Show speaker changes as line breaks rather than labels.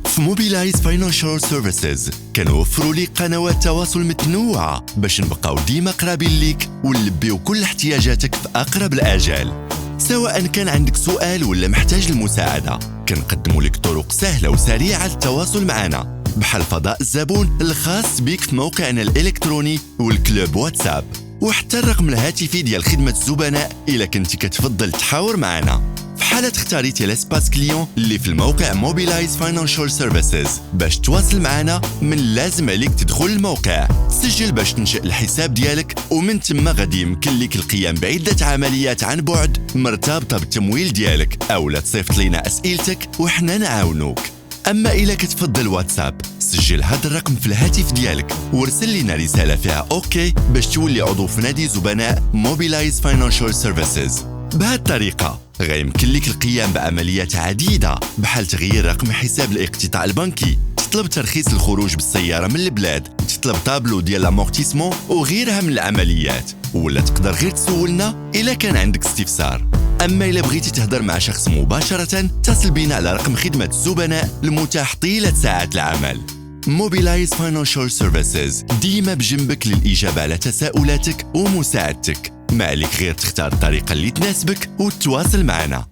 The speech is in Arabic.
في موبيلايز فاينانشال سيرفيسز كنوفروا لك قنوات تواصل متنوعة باش نبقاو ديما قرابين ليك ونلبيو كل احتياجاتك في أقرب الآجال. سواء كان عندك سؤال ولا محتاج المساعدة، كنقدموا لك طرق سهلة وسريعة للتواصل معنا، بحال فضاء الزبون الخاص بك في موقعنا الإلكتروني والكلوب واتساب، وحتى الرقم الهاتفي ديال خدمة الزبناء إلا كنتي كتفضل تحاور معنا. في حالة اختاريتي لاسباس كليون اللي في الموقع موبيلايز فاينانشال سيرفيسز، باش تواصل معنا من لازم عليك تدخل الموقع، تسجل باش تنشئ الحساب ديالك، ومن تما غادي يمكن لك القيام بعدة عمليات عن بعد مرتبطة بالتمويل ديالك، أو لا تصيفط لينا أسئلتك وحنا نعاونوك. أما إلا كتفضل واتساب، سجل هذا الرقم في الهاتف ديالك وارسل لنا رسالة فيها أوكي باش تولي عضو في نادي زبناء موبيلايز فاينانشال سيرفيسز. بهذه الطريقة غيمكن لك القيام بعمليات عديدة، بحال تغيير رقم حساب الاقتطاع البنكي، تطلب ترخيص الخروج بالسيارة من البلاد، تطلب طابلو ديال لامورتيسمون وغيرها من العمليات، ولا تقدر غير تسولنا إلا كان عندك استفسار. أما إلا بغيتي تهضر مع شخص مباشرة، اتصل بنا على رقم خدمة الزبناء المتاح طيلة ساعات العمل. موبيلايز فاينانشال سيرفيسز ديما بجنبك للإجابة على تساؤلاتك ومساعدتك، ما عليك غير تختار الطريقة اللي تناسبك وتتواصل معنا.